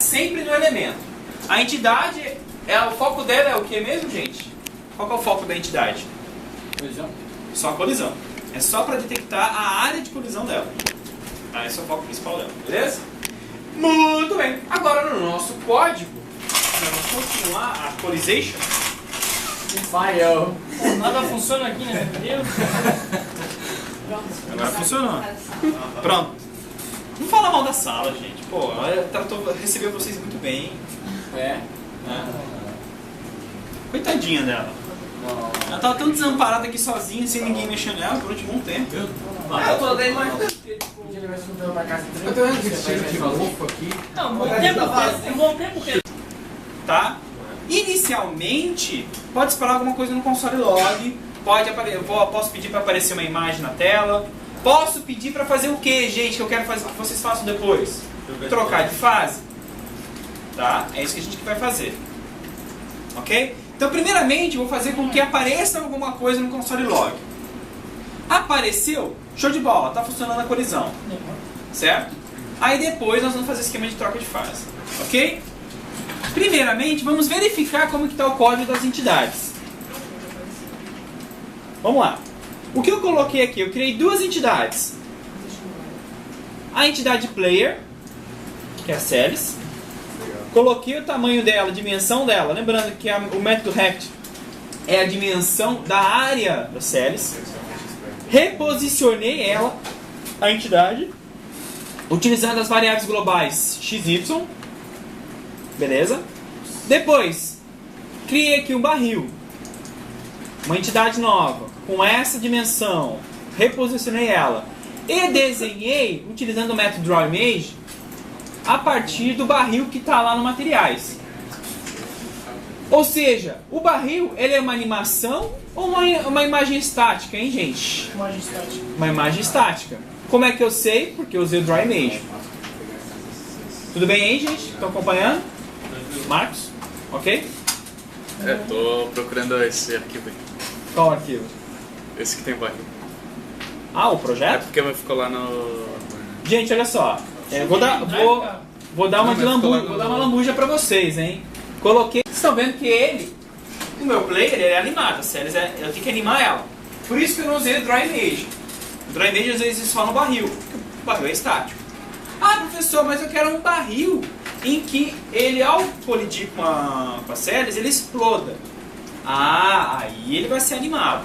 sempre no elemento. A entidade, o foco dela é o que mesmo, gente? Qual que é o foco da entidade? Colisão. Só a colisão. É só para detectar a área de colisão dela. Esse é o foco principal dela, beleza? Muito bem. Agora no nosso código, vamos continuar a colisation. Falhou. Nada funciona aqui, né? Meu Deus. Agora funcionou. Pronto. Não fala mal da sala, gente. Pô, recebeu vocês muito bem. É. Coitadinha dela. Ela tava tão desamparada aqui sozinha, sem ninguém mexendo nela por um bom tempo. Eu tô daí mais ele vai subir pra casa. Eu tô vendo que esse cheiro de mofo aqui. Não, um bom tempo que Tá? Inicialmente, pode disparar alguma coisa no console log, posso pedir para aparecer uma imagem na tela, posso pedir para fazer o que, gente, que eu quero fazer que vocês façam depois? Trocar de fase. Tá? É isso que a gente vai fazer. Ok? Então, primeiramente, vou fazer com que apareça alguma coisa no console log. Apareceu? Show de bola, está funcionando a colisão. Certo? Aí depois nós vamos fazer o esquema de troca de fase. Ok? Primeiramente, vamos verificar como está o código das entidades. Vamos lá. O que eu coloquei aqui? Eu criei duas entidades. A entidade player, que é a Celis. Coloquei o tamanho dela, a dimensão dela. Lembrando que o método rect é a dimensão da área da Celis. Reposicionei ela, a entidade, utilizando as variáveis globais x, y. Beleza? Depois, criei aqui um barril. Uma entidade nova, com essa dimensão. Reposicionei ela. E desenhei, utilizando o método drawImage, a partir do barril que está lá no materiais. Ou seja, o barril ele é uma animação ou uma imagem estática, hein, gente? Imagem estática. Uma imagem estática. Como é que eu sei? Porque eu usei o drawImage. Tudo bem aí, gente? Estão acompanhando? Marcos? Ok? Tô procurando esse arquivo aí. Qual arquivo? Esse que tem barril. Ah, o É projeto? porque ficou lá no... Gente, olha só. Vou dar uma lambuja pra vocês, hein? Coloquei. Vocês estão vendo que o meu player, ele é animado. Eu tenho que animar ela. Por isso que eu não usei o drawImage. O drawImage às vezes só no barril. O barril é estático. Ah, professor, mas eu quero um barril em que ele, ao colidir com a Celis, ele exploda. Ah, aí ele vai ser animado.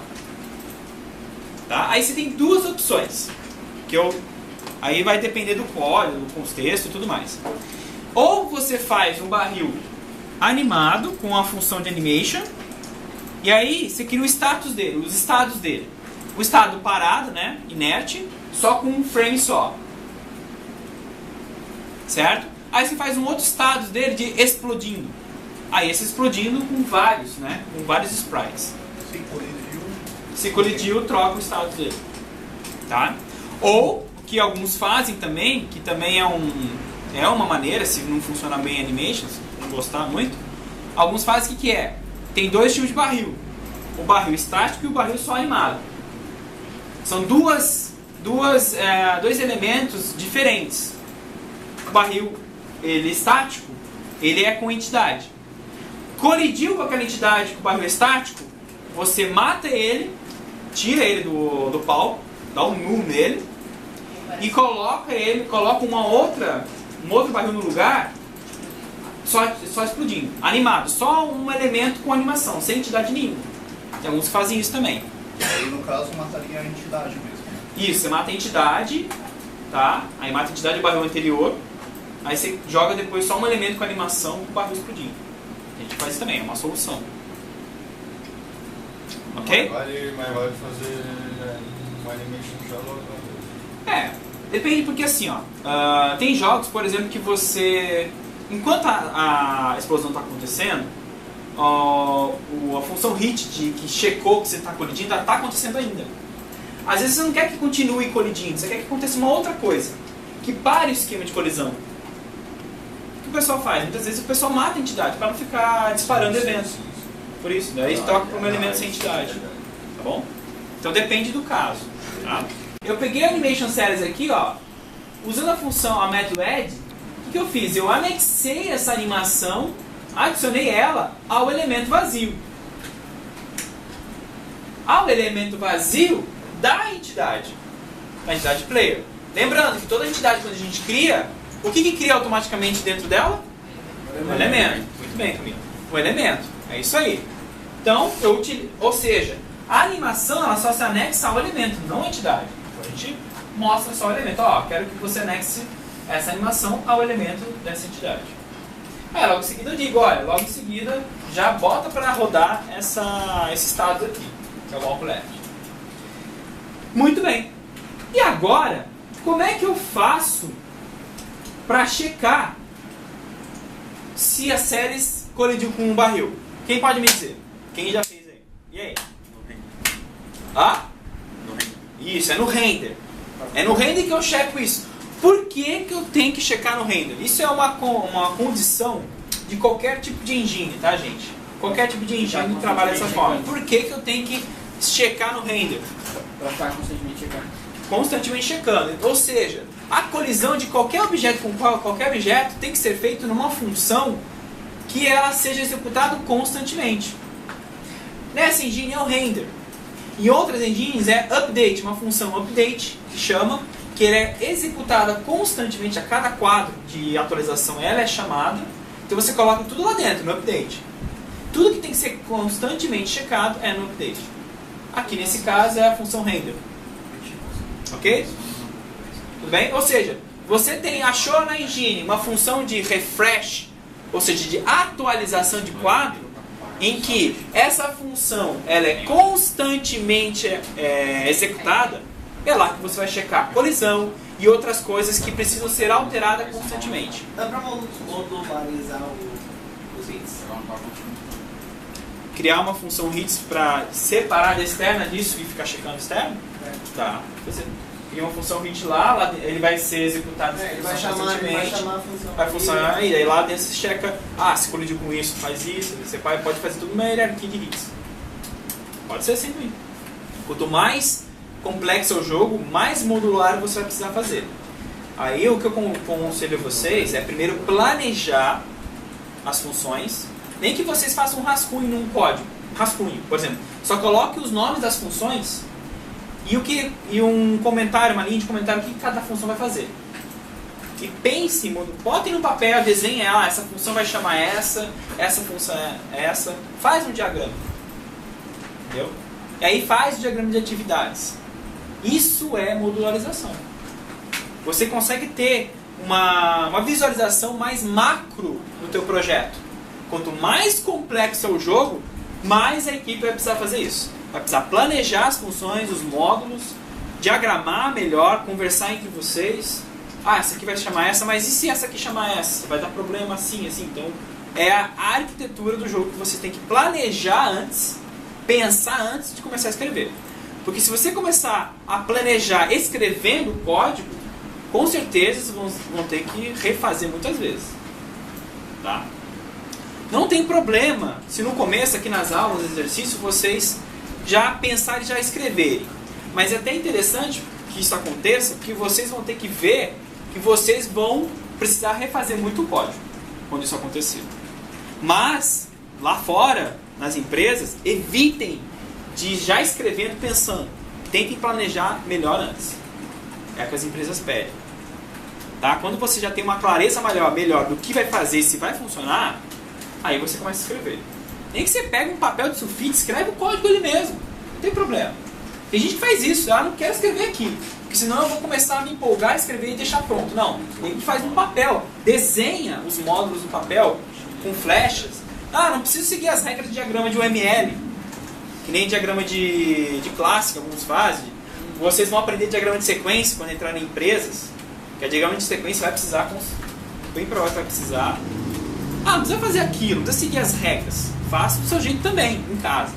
Tá? Aí você tem duas opções. Aí vai depender do código, do contexto e tudo mais. Ou você faz um barril animado com a função de animation, e aí você cria o status dele, os estados dele. O estado parado, né, inerte, só com um frame só. Certo? Aí você faz um outro estado dele de explodindo. Aí esse explodindo com vários, né, com vários sprites. Se colidiu, troca o status dele. Tá? Ou que alguns fazem também, que também é uma maneira, se não funcionar bem em animations, não gostar muito, alguns fazem o que é? Tem dois tipos de barril. O barril estático e o barril só animado. São dois elementos diferentes. O barril estático, ele é com entidade. Colidiu com aquela entidade com o barril estático, você mata ele, tira ele do palco, dá um null nele, e coloca um outro barril no lugar, só explodindo, animado, só um elemento com animação, sem entidade nenhuma. Tem alguns que fazem isso também. Aí no caso mataria a entidade mesmo. Isso, você mata a entidade, tá? Aí mata a entidade do barril anterior, aí você joga depois só um elemento com animação com o barril explodindo. A gente faz isso também, é uma solução. Ok? Mas vale fazer uma animation já logo. Depende, porque assim, tem jogos, por exemplo, que você, enquanto a explosão está acontecendo, a função hit que checou que você está colidindo está acontecendo ainda. Às vezes você não quer que continue colidindo, você quer que aconteça uma outra coisa, que pare o esquema de colisão. O que o pessoal faz? Muitas vezes o pessoal mata a entidade para não ficar disparando eventos. Por isso, daí troca para um elemento sem entidade. Tá bom? Então depende do caso. Tá? Eu peguei a Animation Series aqui, usando a função, a método add. O que eu fiz? Eu anexei essa animação, adicionei ela ao elemento vazio. Ao elemento vazio da entidade. A entidade player. Lembrando que toda entidade, quando a gente cria, o que cria automaticamente dentro dela? O elemento. Muito bem, Camila. O elemento. É isso aí. Então, ou seja, a animação ela só se anexa ao elemento, não à entidade. Então, a gente mostra só o elemento. Ó, quero que você anexe essa animação ao elemento dessa entidade. Aí, logo em seguida eu digo, olha, logo em seguida já bota para rodar esse estado aqui, que é o walk left. Muito bem. E agora, como é que eu faço para checar se as séries colidiu com um barril? Quem pode me dizer? Quem já fez aí? E aí? No render. Ah? No render. Isso, é no render. É no render que eu checo isso. Por que eu tenho que checar no render? Isso é uma condição de qualquer tipo de engine, tá, gente? Qualquer tipo de engine trabalha dessa forma. Por que eu tenho que checar no render? Para ficar constantemente checando. Constantemente checando. Ou seja, a colisão de qualquer objeto com qualquer objeto tem que ser feita numa função que ela seja executada constantemente. Nessa engine é o render. Em outras engines é update, uma função update que chama, que ela é executada constantemente a cada quadro de atualização, ela é chamada. Então você coloca tudo lá dentro, no update. Tudo que tem que ser constantemente checado é no update. Aqui nesse caso é a função render. Ok? Tudo bem? Ou seja, você achou na engine uma função de refresh, ou seja, de atualização de quadro, em que essa função ela é constantemente executada, é lá que você vai checar colisão e outras coisas que precisam ser alteradas constantemente. Dá pra modularizar os hits? Criar uma função hits para separar da externa disso e ficar checando externo? Tá. Você cria uma função hit lá, ele vai ser executado Ele vai chamar a função. vai funcionar e aí lá dentro você checa, se colidiu com isso, faz isso, você pode fazer tudo numa hierarquia de hits. Pode ser assim também. Quanto mais complexo é o jogo, mais modular você vai precisar fazer. Aí o que eu aconselho a vocês é primeiro planejar as funções, nem que vocês façam um rascunho num código. Rascunho, por exemplo. Só coloque os nomes das funções e um comentário, uma linha de comentário, o que cada função vai fazer. E pense, botem no papel, desenhe ela, essa função vai chamar essa função é essa. Faz um diagrama. Entendeu? E aí faz o diagrama de atividades. Isso é modularização. Você consegue ter uma visualização mais macro no teu projeto. Quanto mais complexo é o jogo, mais a equipe vai precisar fazer isso. Vai precisar planejar as funções, os módulos, diagramar melhor, conversar entre vocês. Essa aqui vai chamar essa, mas e se essa aqui chamar essa? Vai dar problema assim, assim. Então, é a arquitetura do jogo que você tem que planejar antes, pensar antes de começar a escrever. Porque se você começar a planejar escrevendo o código, com certeza vocês vão ter que refazer muitas vezes. Tá? Não tem problema se no começo, aqui nas aulas, no exercício, vocês já pensarem e já escreverem. Mas é até interessante que isso aconteça, porque vocês vão ter que ver que vocês vão precisar refazer muito o código quando isso acontecer. Mas, lá fora, nas empresas, evitem de já escrevendo pensando. Tentem planejar melhor antes. É o que as empresas pedem. Tá? Quando você já tem uma clareza melhor do que vai fazer e se vai funcionar, aí você começa a escrever. Nem que você pega um papel de sulfite, escreve o código ali mesmo. Não tem problema. Tem gente que faz isso. Não quero escrever aqui. Porque senão eu vou começar a me empolgar, escrever e deixar pronto. Não. Tem que faz no papel. Desenha os módulos no papel com flechas. Não preciso seguir as regras de diagrama de UML. Que nem diagrama de classe que alguns fazem. Vocês vão aprender diagrama de sequência quando entrarem em empresas. Que a diagrama de sequência vai precisar, bem provável vai precisar. Não precisa fazer aquilo, não precisa seguir as regras. Faça do seu jeito também, em casa.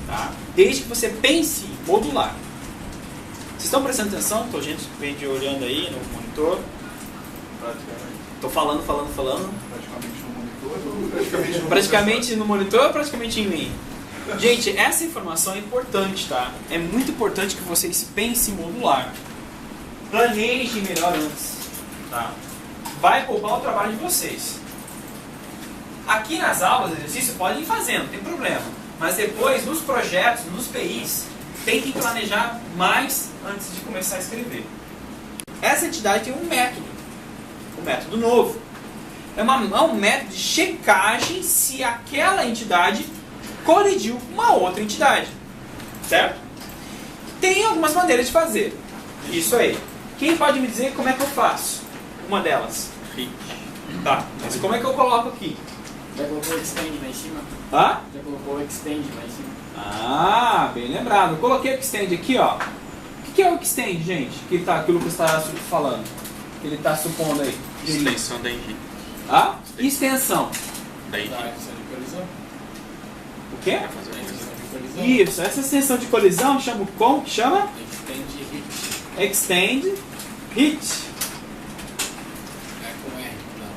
Tá? Desde que você pense modular. Vocês estão prestando atenção? Tô gente vem de olhando aí no monitor. Tô falando. Praticamente no monitor ou praticamente em mim? Gente, essa informação é importante, tá? É muito importante que vocês pensem modular. Planejem melhor antes, tá? vai poupar o trabalho de vocês. Aqui nas aulas de exercício podem ir fazendo, não tem problema. Mas depois, nos projetos, nos PIs, tem que planejar mais antes de começar a escrever. Essa entidade tem um método novo. É um método de checagem se aquela entidade colidiu com uma outra entidade. Certo? Tem algumas maneiras de fazer isso aí. Quem pode me dizer como é que eu faço? Uma delas. Tá, mas como é que eu coloco aqui? Já colocou o extend lá em cima? Hã? Já colocou o extend lá em cima? Ah, bem lembrado. Eu coloquei o extend aqui, ó. O que é o extend, gente? Que o Lucas está falando. Que ele está supondo aí. Extensão da engine. Ah? Extensão. Da engine. Tá, isso é de colisão? O quê? Vai fazer uma coisa. De colisão? Isso, essa extensão de colisão chama como que chama? Extend hit. Extend Hit. É com R, não.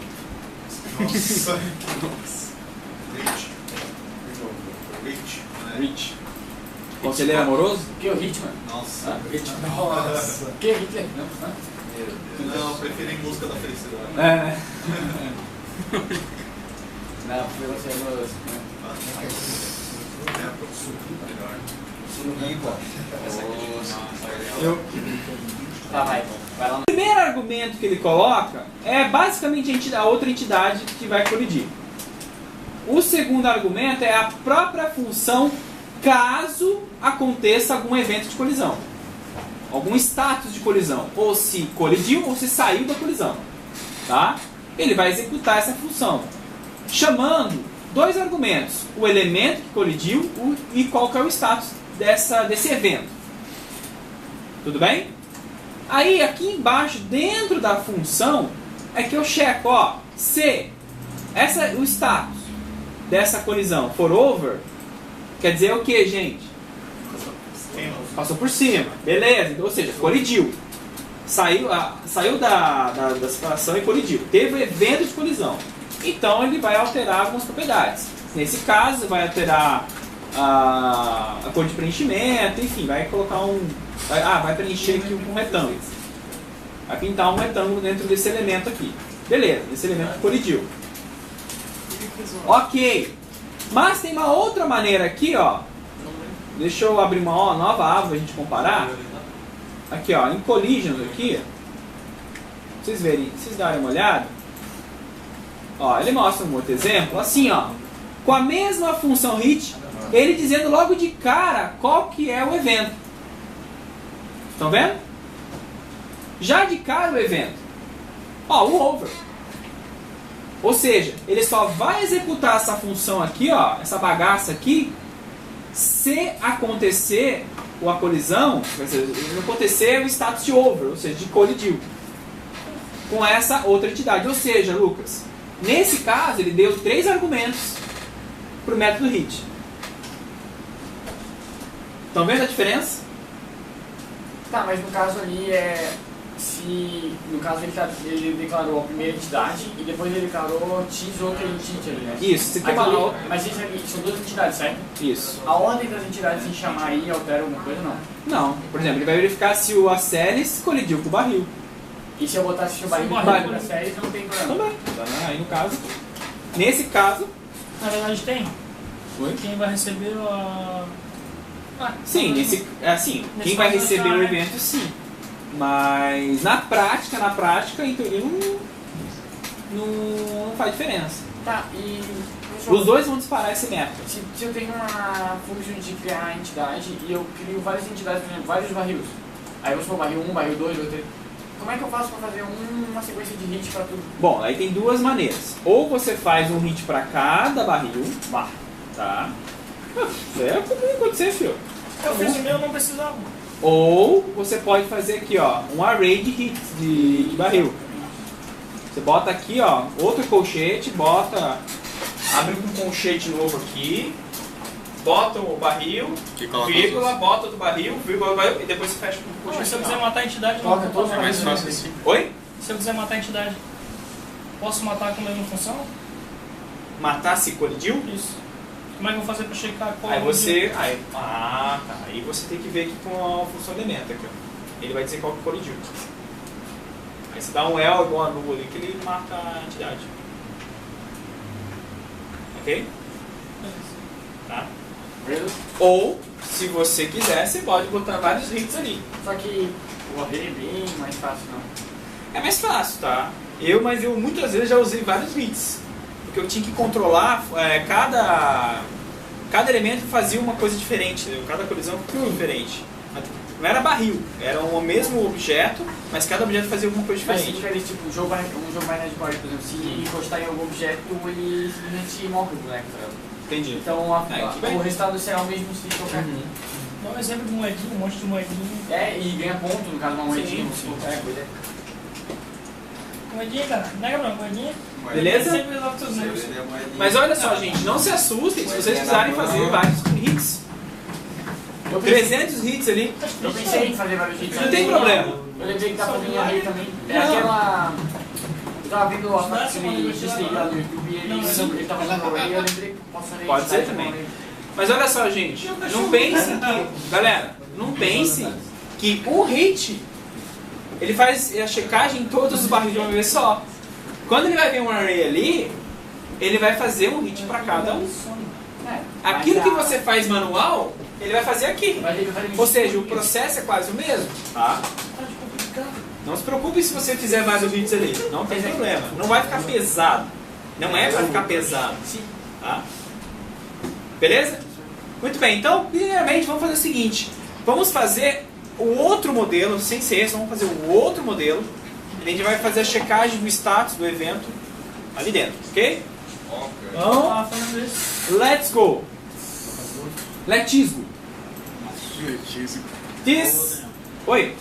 Nossa. Reach. Reach. né? Reach. Conselheiro amoroso? O que é o hit, mano? Nossa. Nossa. O que é Hitler? Não, não. Meu Deus. Não, prefiro em busca da felicidade. É, né? Não, foi você amoroso. Tá, vai. Vai lá. O primeiro argumento que ele coloca é basicamente a outra entidade que vai colidir. O segundo argumento é a própria função caso aconteça algum evento de colisão. Algum status de colisão. Ou se colidiu ou se saiu da colisão. Tá? Ele vai executar essa função. Chamando dois argumentos. O elemento que colidiu e qual que é o status desse evento. Tudo bem? Aí aqui embaixo, dentro da função, é que eu checo, ó, se o status dessa colisão for over, quer dizer o que, gente? Passou por cima, beleza, ou seja, colidiu. Saiu da situação e colidiu. Teve um evento de colisão. Então ele vai alterar algumas propriedades. Nesse caso, vai alterar a cor de preenchimento, enfim, vai colocar vai preencher aqui um retângulo. Vai pintar um retângulo dentro desse elemento aqui. Beleza, esse elemento colidiu. Ok. Mas tem uma outra maneira aqui, ó. Deixa eu abrir uma nova aba para a gente comparar. Aqui, ó, em collisions aqui. Vocês verem, vocês darem uma olhada. Ó, ele mostra um outro exemplo, assim, ó. Com a mesma função hit, ele dizendo logo de cara qual que é o evento. Estão vendo? Já de cara o evento. Ó, o over. Ou seja, ele só vai executar essa função aqui, ó, essa bagaça aqui, se acontecer a colisão, se acontecer o status de over, ou seja, de colidiu, com essa outra entidade. Ou seja, Lucas, nesse caso ele deu 3 argumentos para o método hit. Estão vendo a diferença? Tá, mas no caso ali no caso ele declarou a primeira entidade e depois ele declarou X outra entidade ali, né? Isso, você tem uma Aqui, outra. mas isso aqui são 2 entidades, certo? Isso. A ordem das entidades em chamar aí altera alguma coisa ou não? Não. Por exemplo, ele vai verificar se o Aceres colidiu com o barril. E se eu botasse o barril barril na série, não tem problema. Também. Aí no caso. Nesse caso. Na verdade tem. Oi? Quem vai receber a... Sim, quem vai receber o evento, sim. Mas na prática, ele não faz diferença. Tá, e... Os dois vão disparar esse método. Se eu tenho uma função de criar a entidade e eu crio várias entidades, por exemplo, vários barris. Aí eu vou barril 1, barril 2, barril 3. Como é que eu faço para fazer uma sequência de hit para tudo? Bom, aí tem 2 maneiras. Ou você faz um hit para cada barril. Tá? É comum acontecer, filho. Eu fiz o meu, não precisava. Ou você pode fazer aqui, ó, um array de hits de barril. Você bota aqui, ó, outro colchete, abre um colchete novo aqui, bota o barril, vírgula, bota outro barril, vírgula, e depois você fecha com o colchete. Mas se eu quiser matar a entidade, Coloca não todos posso É mais matar. fácil assim. Oi? Se eu quiser matar a entidade, posso matar com a mesma função? Matar se colidiu? Isso. Como é que eu vou fazer para checar qual Aí é o você. Tá. Aí você tem que ver aqui com a função elemento aqui, ó. Ele vai dizer qual que colidiu. Aí você dá um El igual a nulo ali que ele mata a entidade. Ok? Tá? Beleza? Ou, se você quiser, você pode botar vários hits ali. Só que o Warrior é bem mais fácil, não. É mais fácil, tá? Mas eu muitas vezes já usei vários hits. Porque eu tinha que controlar cada elemento fazia uma coisa diferente, entendeu? Cada colisão ficou diferente. Não era barril, era o mesmo objeto, mas cada objeto fazia alguma coisa Mas diferente. diferente, tipo, um jogo mais hardcore, por exemplo, se encostar em algum objeto, ele simplesmente morre o boneco, tá ligado? Entendi. Então que bem. o resultado será o mesmo se tocar. Dá um exemplo de moedinha, um monte de moedinha. E ganha ponto, no caso, uma moedinha. Sim. Moedinha, cara. Pega pra moedinha. Beleza? Sempre resolve seus números. Mas olha só, gente, não se assustem se vocês precisarem fazer vários hits. 300 hits ali. Eu pensei em fazer vários hits. Não tem problema. Eu lembrei que dá pra vir ali também. É Não. aquela... Eu tava vendo o aquele X-Stay lá no YouTube e ele tava fazendo por aí, eu lembrei que posso fazer Pode isso ser daí também. também. Mas olha só, gente, não pensem que... Galera, não pensem que um hit, ele faz a checagem em todos os barris de uma vez só. Quando ele vai ver um array ali, ele vai fazer um hit pra cada um. Aquilo que você faz manual, ele vai fazer aqui. Ou seja, o processo é quase o mesmo, tá? Não se preocupe se você fizer vários hits ali, não tem problema. Não vai ficar pesado. Não é pra ficar pesado, tá? Beleza? Muito bem, então, primeiramente, vamos fazer o seguinte. Vamos fazer o outro modelo, sem ser esse, vamos fazer o outro modelo. A gente vai fazer a checagem do status do evento ali dentro, ok? Então, let's go! Let's go! This... Oi?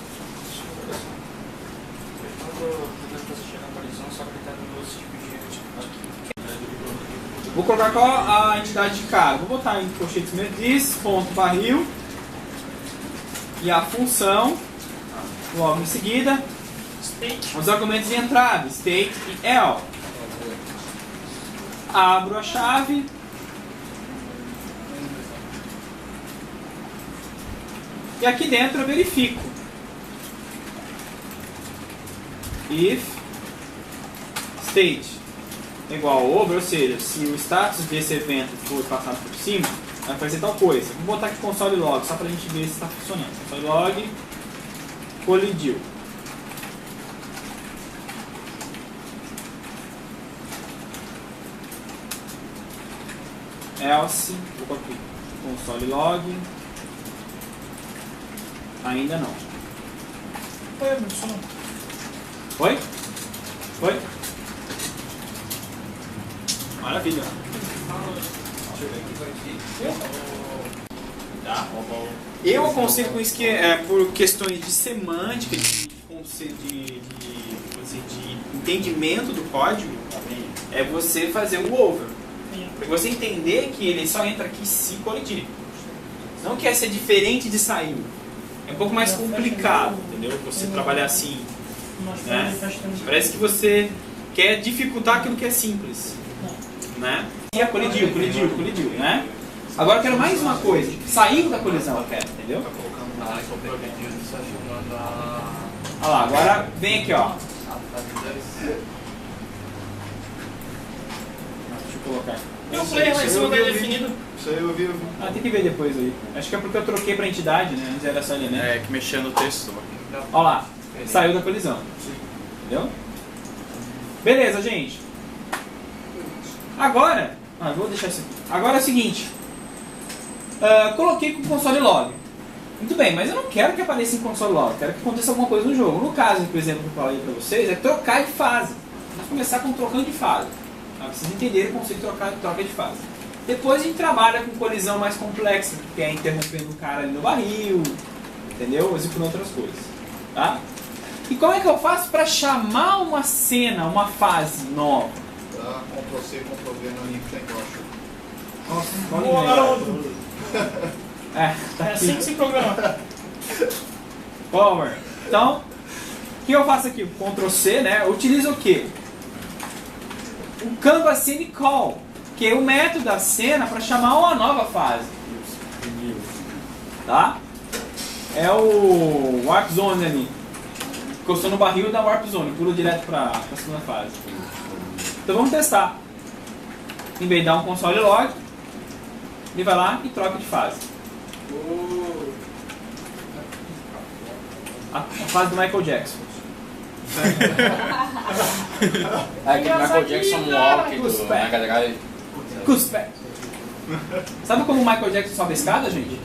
Vou colocar qual a entidade de cara. Vou botar em colchetes mesmo. This.barril. E a função. Logo em seguida. Os argumentos de entrada. State e L. Abro a chave. E aqui dentro eu verifico. If state é igual ao over, ou seja, se o status desse evento for passado por cima, vai fazer tal coisa. Vou botar aqui console log, só para a gente ver se está funcionando. Console log, colidiu. Else, vou colocar aqui, console log, ainda não. Oi, funcionou. Oi? Oi? Maravilha. Tá. Eu aconselho com isso que por questões de semântica, de entendimento do código, é você fazer o over. Para você entender que ele só entra aqui se colidir. Não quer ser diferente de sair. É um pouco mais complicado, entendeu? Você trabalhar assim. Né? Parece que você quer dificultar aquilo que é simples. Né? E colidiu, né? Agora eu quero mais uma coisa. Saindo da colisão eu quero, entendeu? Olha lá, agora vem aqui, ó. Deixa eu colocar. Meu player lá em cima dele definido. Isso aí eu vi. Ah, tem que ver depois aí. Acho que é porque eu troquei pra entidade, né? Antes era só elemento. É, que mexia no texto. Olha lá, saiu da colisão. Entendeu? Beleza, gente. Agora, vou deixar isso aqui. Agora é o seguinte. Coloquei com o console log. Muito bem, mas eu não quero que apareça em console log. Quero que aconteça alguma coisa no jogo. No caso, por exemplo, que eu falei pra vocês, é trocar de fase. Vamos começar com trocando de fase. Tá? Vocês entenderem o conceito de troca de fase. Depois a gente trabalha com colisão mais complexa, que é interrompendo o cara ali no barril, entendeu? Executando outras coisas. Tá? E como é que eu faço para chamar uma cena, uma fase nova? Tá, Ctrl+C, Ctrl+V no link que tá embaixo. Nossa, Boa, garoto. tá É aqui. assim que se programa. Power. Então, o que eu faço aqui? Ctrl+C, né? Eu utilizo o quê? O Canvas Scene Call, que é o método da cena para chamar uma nova fase. Tá? É o Warp Zone ali. Encostou no barril da Warp Zone, pula direto pra segunda fase. Então vamos testar. Em vez de dar um console log, ele vai lá e troca de fase. A fase do Michael Jackson. Aquele Michael Jackson Walk do Mega Drive. Cuspe. Sabe como o Michael Jackson sobe a escada, gente?